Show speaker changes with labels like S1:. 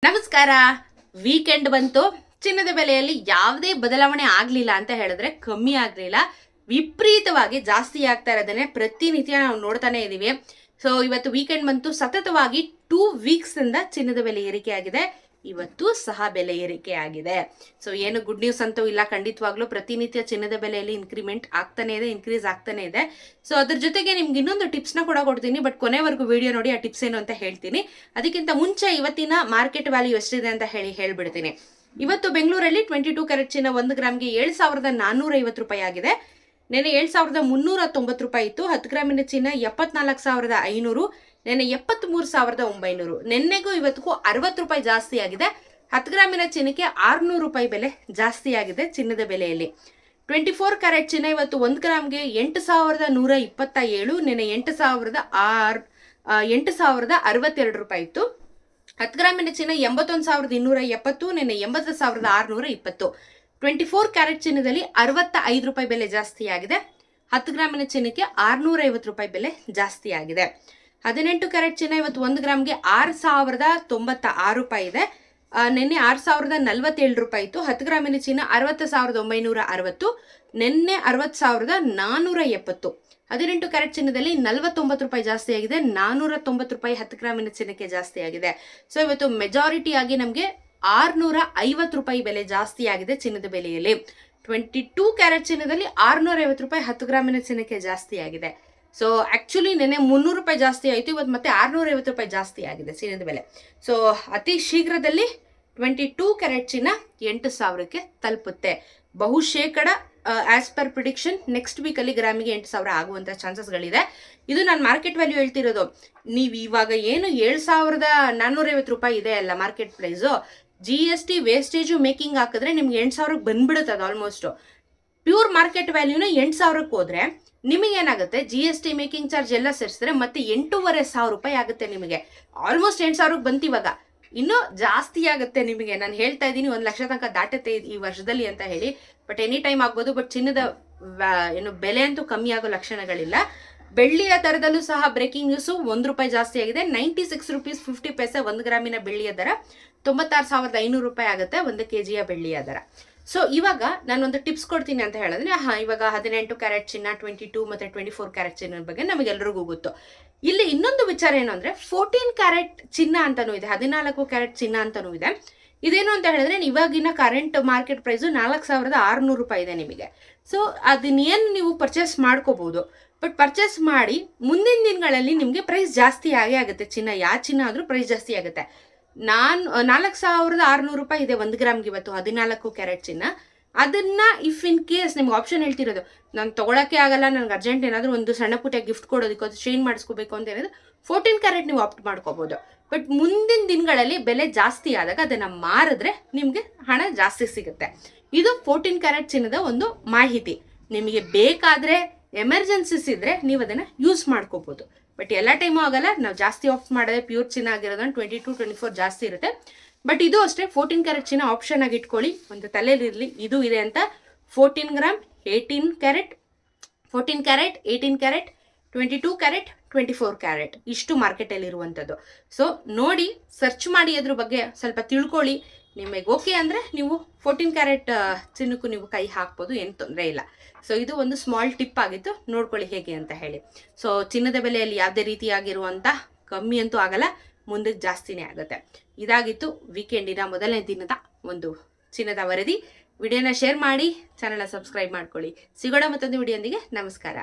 S1: ನಮಸ್ಕಾರ. ವೀಕೆಂಡ್ ಬಂತು. ಚಿನ್ನದ ಬೆಲೆಯಲ್ಲಿ ಯಾವುದೇ ಬದಲಾವಣೆ ಆಗಲಿಲ್ಲ ಅಂತ ಹೇಳಿದ್ರೆ ಕಮ್ಮಿ ಆಗಲಿಲ್ಲ, ವಿಪರೀತವಾಗಿ ಜಾಸ್ತಿ ಆಗ್ತಾ ಇರೋದನ್ನೇ ಪ್ರತಿನಿತ್ಯ ನಾವು ನೋಡ್ತಾನೆ ಇದೀವಿ. ಸೊ ಇವತ್ತು ವೀಕೆಂಡ್ ಬಂತು, ಸತತವಾಗಿ 2 ವೀಕ್ಸ್ ಇಂದ ಚಿನ್ನದ ಬೆಲೆ ಏರಿಕೆ ಆಗಿದೆ. ಇವತ್ತು ಸಹ ಬೆಲೆ ಏರಿಕೆ ಆಗಿದೆ. ಸೊ ಏನು ಗುಡ್ ನ್ಯೂಸ್ ಅಂತೂ ಇಲ್ಲ, ಖಂಡಿತವಾಗ್ಲೂ ಪ್ರತಿನಿತ್ಯ ಚಿನ್ನದ ಬೆಲೆಯಲ್ಲಿ ಇನ್ಕ್ರಿಮೆಂಟ್ ಆಗ್ತಾನೆ ಇದೆ, ಇನ್ಕ್ರೀಸ್ ಆಗ್ತಾನೆ ಇದೆ. ಸೊ ಅದ್ರ ಜೊತೆಗೆ ನಿಮ್ಗೆ ಇನ್ನೊಂದು ಟಿಪ್ಸ್ನ ಕೂಡ ಕೊಡ್ತೀನಿ, ಬಟ್ ಕೊನೆವರೆಗೂ ವಿಡಿಯೋ ನೋಡಿ ಆ ಟಿಪ್ಸ್ ಏನು ಅಂತ ಹೇಳ್ತೀನಿ. ಅದಕ್ಕಿಂತ ಮುಂಚೆ ಇವತ್ತಿನ ಮಾರ್ಕೆಟ್ ವ್ಯಾಲ್ಯೂ ಎಷ್ಟಿದೆ ಅಂತ ಹೇಳ್ಬಿಡ್ತೀನಿ. ಇವತ್ತು ಬೆಂಗಳೂರಲ್ಲಿ 22 ಕ್ಯಾರೆಟ್ ಚಿನ್ನ 1 ಗ್ರಾಮ್ಗೆ 7,450 ರೂಪಾಯಿ ಆಗಿದೆ. ನೆನೆ 7,390 ರೂಪಾಯಿ ಇತ್ತು. 10 ಗ್ರಾಮಿನ ಚಿನ್ನ 74,500, ನೆನೆ 73,900. ನೆನ್ನೆಗೂ ಇವತ್ತಿಗೂ 60 ರೂಪಾಯಿ ಜಾಸ್ತಿ ಆಗಿದೆ. 10 ಗ್ರಾಮಿನ ಚಿನ್ನಕ್ಕೆ 600 ರೂಪಾಯಿ ಬೆಲೆ ಜಾಸ್ತಿ ಆಗಿದೆ ಚಿನ್ನದ ಬೆಲೆಯಲ್ಲಿ. 24 ಕ್ಯಾರೆಟ್ ಚಿನ್ನ ಇವತ್ತು 1 ಗ್ರಾಮ್ಗೆ 8,127, ನೆನೆ 8,062 ರೂಪಾಯಿ ಇತ್ತು. 10 ಗ್ರಾಮಿನ ಚಿನ್ನ 81,270, ನೆನೆ 80,620. 24 ಕ್ಯಾರೆಟ್ ಚಿನ್ನದಲ್ಲಿ 65 ರೂಪಾಯಿ ಬೆಲೆ ಜಾಸ್ತಿ ಆಗಿದೆ. 10 ಗ್ರಾಮಿನ ಚಿನ್ನಕ್ಕೆ 650 ರೂಪಾಯಿ ಬೆಲೆ ಜಾಸ್ತಿ ಆಗಿದೆ. 18 ಕ್ಯಾರೆಟ್ ಚಿನ್ನ ಇವತ್ತು 1 ಗ್ರಾಮ್ಗೆ 6,096 ರೂಪಾಯಿ ಇದೆ. ನಿನ್ನೆ 6,047 ರೂಪಾಯಿ ಇತ್ತು. 10 ಗ್ರಾಮಿನ ಚಿನ್ನ 60,960, ನಿನ್ನೆ 60,470. 18 ಕ್ಯಾರೆಟ್ ಚಿನ್ನದಲ್ಲಿ 49 ರೂಪಾಯಿ ಜಾಸ್ತಿ ಆಗಿದೆ. 490 ರೂಪಾಯಿ 10 ಗ್ರಾಮಿನ ಚಿನ್ನಕ್ಕೆ ಜಾಸ್ತಿ ಆಗಿದೆ. ಸೊ ಇವತ್ತು ಮೆಜಾರಿಟಿ ಆಗಿ ನಮಗೆ 650 ರೂಪಾಯಿ ಬೆಲೆ ಜಾಸ್ತಿ ಆಗಿದೆ ಚಿನ್ನದ ಬೆಲೆಯಲ್ಲಿ. 22 ಕ್ಯಾರೆಟ್ ಚಿನ್ನದಲ್ಲಿ 650 ರೂಪಾಯಿ 10 ಗ್ರಾಮಿನ ಚಿನ್ನಕ್ಕೆ ಜಾಸ್ತಿ ಆಗಿದೆ. ಸೊ ಆಕ್ಚುಲಿ ನೆನೆ 300 ರೂಪಾಯಿ ಜಾಸ್ತಿ ಆಯಿತು, ಇವತ್ತು ಮತ್ತೆ 650 ರೂಪಾಯಿ ಜಾಸ್ತಿ ಆಗಿದೆ ಚಿನ್ನದ ಬೆಲೆ. ಸೊ ಅತಿ ಶೀಘ್ರದಲ್ಲಿ 22 ಕ್ಯಾರೆಟ್ ಚಿನ್ನ 8,000ಕ್ಕೆ ತಲುಪುತ್ತೆ. ಬಹುಶೇಕಡ ಆಸ್ ಪರ್ ಪ್ರಿಡಿಕ್ಷನ್ ನೆಕ್ಸ್ಟ್ ವೀಕಲ್ಲಿ ಗ್ರಾಮಿಗೆ 8,000 ಆಗುವಂಥ ಚಾನ್ಸಸ್ಗಳಿದೆ. ಇದು ನಾನು ಮಾರ್ಕೆಟ್ ವ್ಯಾಲ್ಯೂ ಹೇಳ್ತಿರೋದು. ನೀವು ಇವಾಗ ಏನು 7,450 ರೂಪಾಯಿ ಇದೆ ಅಲ್ಲ market price, GST wastage making ಹಾಕಿದ್ರೆ ನಿಮ್ಗೆ 8,000ಕ್ಕೆ ಬಂದ್ಬಿಡುತ್ತೆ. ಅದು ಆಲ್ಮೋಸ್ಟ್ ಪ್ಯೂರ್ ಮಾರ್ಕೆಟ್ ವ್ಯಾಲ್ಯೂನ 8,000ಕ್ಕೆ ಹೋದ್ರೆ ನಿಮಗೇನಾಗುತ್ತೆ, GST ಮೇಕಿಂಗ್ ಚಾರ್ಜ್ ಎಲ್ಲ ಸೇರಿಸಿದ್ರೆ ಮತ್ತೆ 8,500 ರೂಪಾಯಿ ಆಗುತ್ತೆ ನಿಮಗೆ. ಆಲ್ಮೋಸ್ಟ್ 8,000ಕ್ಕೆ ಬಂತು. ಇವಾಗ ಇನ್ನೂ ಜಾಸ್ತಿ ಆಗುತ್ತೆ ನಿಮಗೆ. ನಾನು ಹೇಳ್ತಾ ಇದ್ದೀನಿ 1 ಲಕ್ಷ ತನಕ ದಾಟುತ್ತೆ ಈ ವರ್ಷದಲ್ಲಿ ಅಂತ ಹೇಳಿ, ಬಟ್ ಎನಿ ಟೈಮ್ ಆಗ್ಬೋದು. ಬಟ್ ಚಿನ್ನದ ಏನು ಬೆಲೆ ಅಂತೂ ಕಮ್ಮಿ ಆಗೋ ಲಕ್ಷಣಗಳಿಲ್ಲ. ಬೆಳ್ಳಿಯ ದರದಲ್ಲೂ ಸಹ ಬ್ರೇಕಿಂಗ್ ನ್ಯೂಸು, 1 ರೂಪಾಯಿ ಜಾಸ್ತಿ ಆಗಿದೆ. 96 ರೂಪೀಸ್ 50 ಪೈಸೆ 1 ಗ್ರಾಮಿನ ಬೆಳ್ಳಿಯ ದರ. 96,500 ರೂಪಾಯಿ ಆಗುತ್ತೆ 1 kgಯ ಬೆಳ್ಳಿಯ ದರ. ಸೊ ಇವಾಗ ನಾನೊಂದು ಟಿಪ್ಸ್ ಕೊಡ್ತೀನಿ ಅಂತ ಹೇಳಿದ್ರೆ, ಇವಾಗ 18 ಕ್ಯಾರೆಟ್ ಚಿನ್ನ, 22 ಮತ್ತು 24 ಕ್ಯಾರೆಟ್ ಚಿನ್ನದ ಬಗ್ಗೆ ನಮಗೆಲ್ಲರಿಗೂ ಗೊತ್ತು. ಇಲ್ಲಿ ಇನ್ನೊಂದು ವಿಚಾರ ಏನು ಅಂದರೆ, 14 ಕ್ಯಾರೆಟ್ ಚಿನ್ನ ಅಂತಲೂ ಇದೆ, 14 ಕ್ಯಾರೆಟ್ ಚಿನ್ನ ಅಂತಲೂ ಇದೆ. ಇದೇನು ಅಂತ ಹೇಳಿದ್ರೆ, ಇವಾಗಿನ ಕರೆಂಟ್ ಮಾರ್ಕೆಟ್ ಪ್ರೈಸು 4,600 ರೂಪಾಯಿ ಇದೆ ನಿಮಗೆ. ಸೊ ಅದನ್ನೇನು ನೀವು ಪರ್ಚೇಸ್ ಮಾಡ್ಕೋಬಹುದು. ಬಟ್ ಪರ್ಚೇಸ್ ಮಾಡಿ ಮುಂದಿನ ದಿನಗಳಲ್ಲಿ ನಿಮಗೆ ಪ್ರೈಸ್ ಜಾಸ್ತಿ ಆಗೇ ಆಗುತ್ತೆ. ಚಿನ್ನ ಯಾವ ಚಿನ್ನ ಆದರೂ ಪ್ರೈಸ್ ಜಾಸ್ತಿ ಆಗುತ್ತೆ. 4,600 ರೂಪಾಯಿ ಇದೆ 1 ಗ್ರಾಮ್ಗೆ ಇವತ್ತು 14 ಕ್ಯಾರೆಟ್ ಚಿನ್ನ. ಅದನ್ನ ಇಫ್ ಇನ್ ಕೇಸ್ ನಿಮ್ಗೆ ಆಪ್ಷನ್ ಹೇಳ್ತಿರೋದು, ನಾನು ತೊಗೊಳಕ್ಕೆ ಆಗಲ್ಲ, ನನಗೆ ಅರ್ಜೆಂಟ್ ಏನಾದರೂ ಒಂದು ಸಣ್ಣ ಪುಟ್ಟ ಗಿಫ್ಟ್ ಕೊಡೋದಕ್ಕೆ, ಅದು ಚೇಂಜ್ ಮಾಡಿಸ್ಕೋಬೇಕು ಅಂತ ಹೇಳಿದ್ರೆ 14 ಕ್ಯಾರೆಟ್ ನೀವು ಆಪ್ಟ್ ಮಾಡ್ಕೋಬಹುದು. ಬಟ್ ಮುಂದಿನ ದಿನಗಳಲ್ಲಿ ಬೆಲೆ ಜಾಸ್ತಿ ಆದಾಗ ಅದನ್ನು ಮಾರಿದ್ರೆ ನಿಮಗೆ ಹಣ ಜಾಸ್ತಿ ಸಿಗುತ್ತೆ. ಇದು 14 ಕ್ಯಾರೆಟ್ ಚಿನ್ನದ ಒಂದು ಮಾಹಿತಿ. ನಿಮಗೆ ಬೇಕಾದರೆ ಎಮರ್ಜೆನ್ಸೀಸ್ ಇದ್ದರೆ ನೀವು ಅದನ್ನು ಯೂಸ್ ಮಾಡ್ಕೋಬೋದು. ಬಟ್ ಎಲ್ಲ ಟೈಮು ಆಗಲ್ಲ. ನಾವು ಜಾಸ್ತಿ ಆಫ್ ಮಾಡಿದ್ರೆ ಪ್ಯೂರ್ ಚಿನ್ನ ಆಗಿರೋದನ್ನ 22, 24 ಜಾಸ್ತಿ ಇರುತ್ತೆ. ಬಟ್ ಇದು ಅಷ್ಟೇ 14 ಕ್ಯಾರೆಟ್ ಚಿನ್ನ ಆಪ್ಷನ್ ಆಗಿ ಇಟ್ಕೊಳ್ಳಿ, ಒಂದು ತಲೆಯಲ್ಲಿರಲಿ ಇದು ಇದೆ ಅಂತ. 14 gram, 18 carrot, 14 carrot, 18 carrot, 22 carrot, 24 carrot, ಇಷ್ಟು ಮಾರ್ಕೆಟಲ್ಲಿ ಇರುವಂಥದ್ದು. ಸೊ ನೋಡಿ, ಸರ್ಚ್ ಮಾಡಿ, ಅದ್ರ ಬಗ್ಗೆ ಸ್ವಲ್ಪ ತಿಳ್ಕೊಳ್ಳಿ. ನಿಮಗೆ ಓಕೆ ಅಂದರೆ ನೀವು 14 ಕ್ಯಾರೆಟ್ ಚಿನ್ನಕ್ಕೂ ನೀವು ಕೈ ಹಾಕ್ಬೋದು, ಏನು ತೊಂದರೆ ಇಲ್ಲ. ಸೊ ಇದು ಒಂದು ಸ್ಮಾಲ್ ಟಿಪ್ ಆಗಿತ್ತು, ನೋಡ್ಕೊಳ್ಳಿ ಹೇಗೆ ಅಂತ ಹೇಳಿ. ಸೊ ಚಿನ್ನದ ಬೆಲೆಯಲ್ಲಿ ಯಾವುದೇ ರೀತಿಯಾಗಿರುವಂಥ ಕಮ್ಮಿ ಅಂತೂ ಆಗಲ್ಲ, ಮುಂದಕ್ಕೆ ಜಾಸ್ತಿನೇ ಆಗುತ್ತೆ. ಇದಾಗಿತ್ತು ವೀಕೆಂಡಿನ ಮೊದಲನೇ ದಿನದ ಒಂದು ಚಿನ್ನದ ವರದಿ. ವಿಡಿಯೋನ ಶೇರ್ ಮಾಡಿ, ಚಾನಲ್ನ ಸಬ್ಸ್ಕ್ರೈಬ್ ಮಾಡ್ಕೊಳ್ಳಿ. ಸಿಗೋಣ ಮತ್ತೊಂದು ವಿಡಿಯೋಂದಿಗೆ. ನಮಸ್ಕಾರ.